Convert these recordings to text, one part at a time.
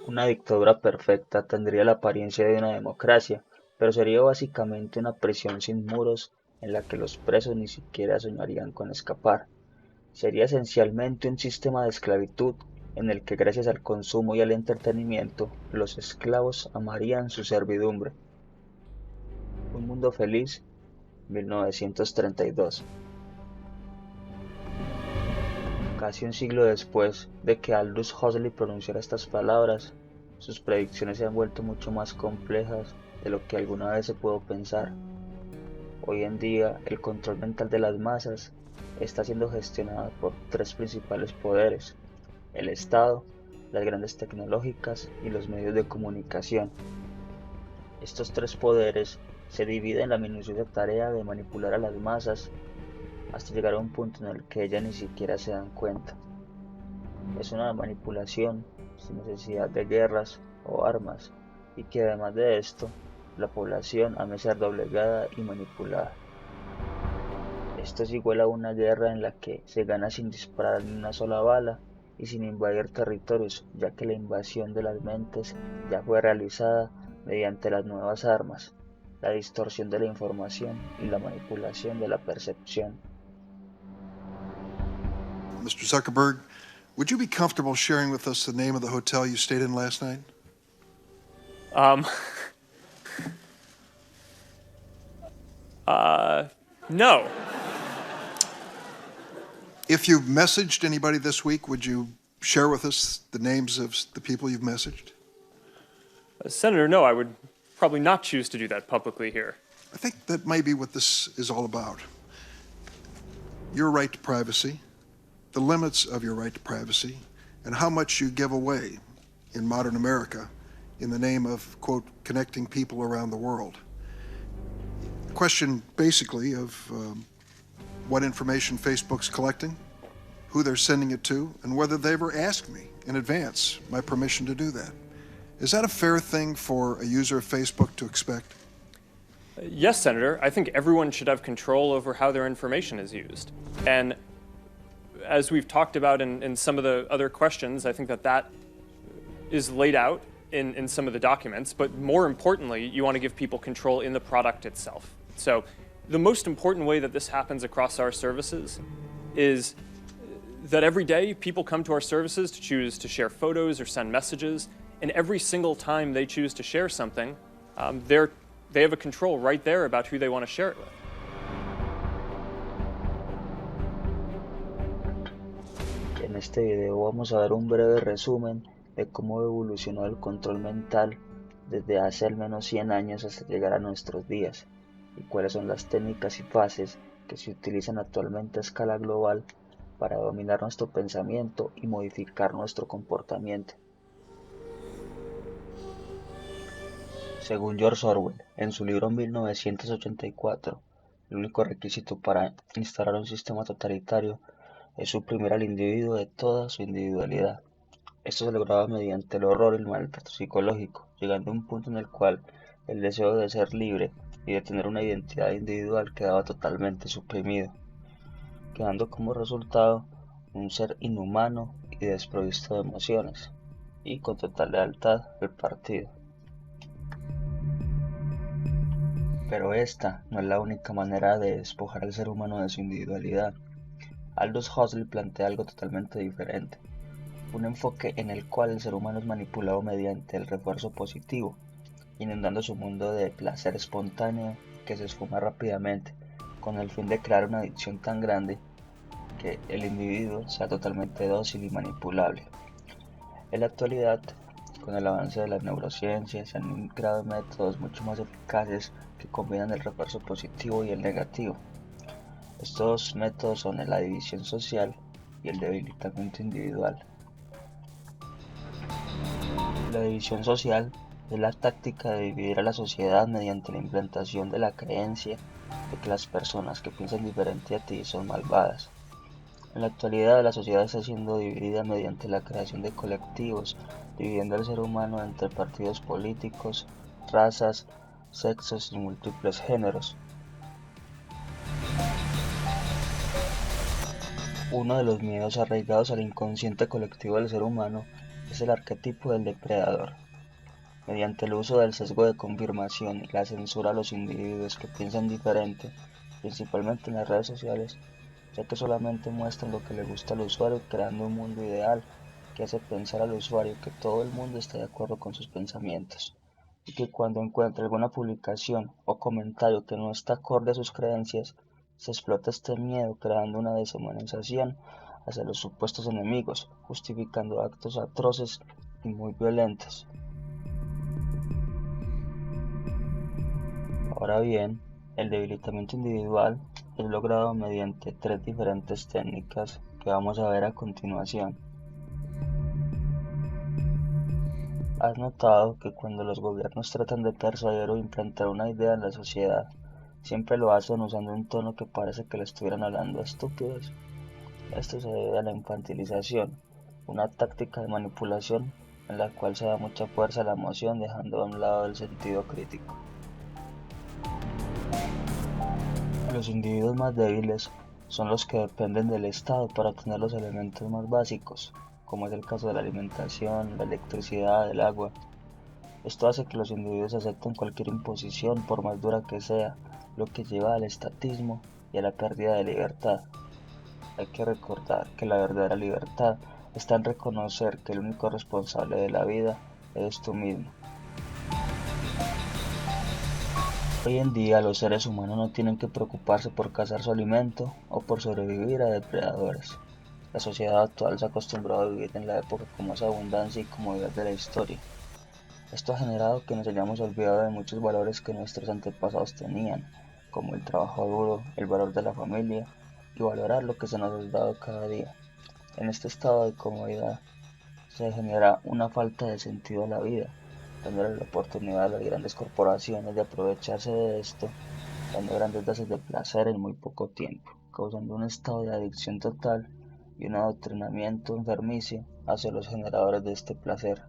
Una dictadura perfecta tendría la apariencia de una democracia, pero sería básicamente una prisión sin muros en la que los presos ni siquiera soñarían con escapar. Sería esencialmente un sistema de esclavitud en el que gracias al consumo y al entretenimiento los esclavos amarían su servidumbre. Un mundo feliz, 1932. Casi un siglo después de que Aldous Huxley pronunciara estas palabras, sus predicciones se han vuelto mucho más complejas de lo que alguna vez se pudo pensar. Hoy en día, el control mental de las masas está siendo gestionado por tres principales poderes: el Estado, las grandes tecnológicas y los medios de comunicación. Estos tres poderes se dividen en la minuciosa tarea de manipular a las masas hasta llegar a un punto en el que ellas ni siquiera se dan cuenta. Es una manipulación sin necesidad de guerras o armas, y que además de esto, la población ame ser doblegada y manipulada. Esto es igual a una guerra en la que se gana sin disparar ni una sola bala y sin invadir territorios, ya que la invasión de las mentes ya fue realizada mediante las nuevas armas, la distorsión de la información y la manipulación de la percepción. Mr. Zuckerberg, would you be comfortable sharing with us the name of the hotel you stayed in last night? Um, no. If you've messaged anybody this week, would you share with us the names of the people you've messaged? Senator, no, I would probably not choose to do that publicly here. I think that may be what this is all about. Your right to privacy, the limits of your right to privacy, and how much you give away in modern America in the name of, quote, connecting people around the world. Question basically of what information Facebook's collecting, who they're sending it to, and whether they ever asked me in advance my permission to do that. Is that a fair thing for a user of Facebook to expect? Yes, Senator, I think everyone should have control over how their information is used. And as we've talked about in some of the other questions, I think that is laid out in some of the documents, but more importantly, you want to give people control in the product itself. So the most important way that this happens across our services is that every day people come to our services to choose to share photos or send messages, and every single time they choose to share something, they have a control right there about who they want to share it with. En este video vamos a dar un breve resumen de cómo evolucionó el control mental desde hace al menos 100 años hasta llegar a nuestros días, y cuáles son las técnicas y fases que se utilizan actualmente a escala global para dominar nuestro pensamiento y modificar nuestro comportamiento. Según George Orwell, en su libro 1984, el único requisito para instaurar un sistema totalitario es suprimir al individuo de toda su individualidad. Esto se lograba mediante el horror y el maltrato psicológico, llegando a un punto en el cual el deseo de ser libre y de tener una identidad individual quedaba totalmente suprimido, quedando como resultado un ser inhumano y desprovisto de emociones, y con total lealtad al partido. Pero esta no es la única manera de despojar al ser humano de su individualidad. Aldous Huxley plantea algo totalmente diferente, un enfoque en el cual el ser humano es manipulado mediante el refuerzo positivo, inundando su mundo de placer espontáneo que se esfuma rápidamente, con el fin de crear una adicción tan grande que el individuo sea totalmente dócil y manipulable. En la actualidad, con el avance de las neurociencias, se han creado métodos mucho más eficaces que combinan el refuerzo positivo y el negativo. Estos métodos son la división social y el debilitamiento individual. La división social es la táctica de dividir a la sociedad mediante la implantación de la creencia de que las personas que piensan diferente a ti son malvadas. En la actualidad, la sociedad está siendo dividida mediante la creación de colectivos, dividiendo al ser humano entre partidos políticos, razas, sexos y múltiples géneros. Uno de los miedos arraigados al inconsciente colectivo del ser humano es el arquetipo del depredador. Mediante el uso del sesgo de confirmación y la censura a los individuos que piensan diferente, principalmente en las redes sociales, ya que solamente muestran lo que le gusta al usuario, creando un mundo ideal que hace pensar al usuario que todo el mundo está de acuerdo con sus pensamientos, y que cuando encuentra alguna publicación o comentario que no está acorde a sus creencias, se explota este miedo creando una deshumanización hacia los supuestos enemigos, justificando actos atroces y muy violentos. Ahora bien, el debilitamiento individual es logrado mediante tres diferentes técnicas que vamos a ver a continuación. ¿Has notado que cuando los gobiernos tratan de persuadir o implantar una idea en la sociedad, siempre lo hacen usando un tono que parece que le estuvieran hablando a estúpidos? Esto se debe a la infantilización, una táctica de manipulación en la cual se da mucha fuerza a la emoción dejando a un lado el sentido crítico. Los individuos más débiles son los que dependen del Estado para obtener los elementos más básicos, como es el caso de la alimentación, la electricidad, el agua. Esto hace que los individuos acepten cualquier imposición, por más dura que sea, lo que lleva al estatismo y a la pérdida de libertad. Hay que recordar que la verdadera libertad está en reconocer que el único responsable de la vida eres tú mismo. Hoy en día los seres humanos no tienen que preocuparse por cazar su alimento o por sobrevivir a depredadores. La sociedad actual se ha acostumbrado a vivir en la época con más abundancia y comodidad de la historia. Esto ha generado que nos hayamos olvidado de muchos valores que nuestros antepasados tenían, como el trabajo duro, el valor de la familia y valorar lo que se nos ha dado cada día. En este estado de comodidad se genera una falta de sentido a la vida, dándole la oportunidad a las grandes corporaciones de aprovecharse de esto, dando grandes dosis de placer en muy poco tiempo, causando un estado de adicción total y un adoctrinamiento enfermizo hacia los generadores de este placer.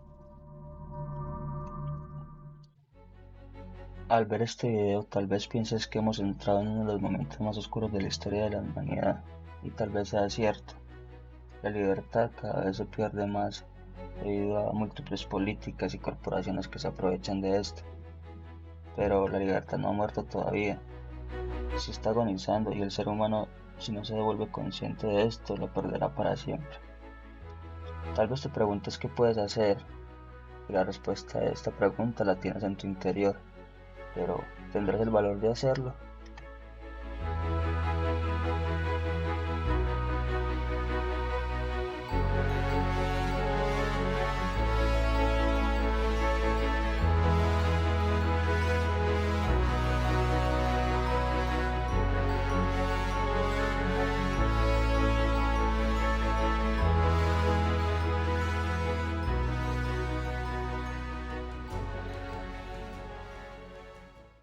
Al ver este video, tal vez pienses que hemos entrado en uno de los momentos más oscuros de la historia de la humanidad, y tal vez sea cierto. La libertad cada vez se pierde más debido a múltiples políticas y corporaciones que se aprovechan de esto. Pero la libertad no ha muerto todavía, se está agonizando y el ser humano, si no se vuelve consciente de esto, lo perderá para siempre. Tal vez te preguntes qué puedes hacer, y la respuesta a esta pregunta la tienes en tu interior, pero ¿tendrás el valor de hacerlo?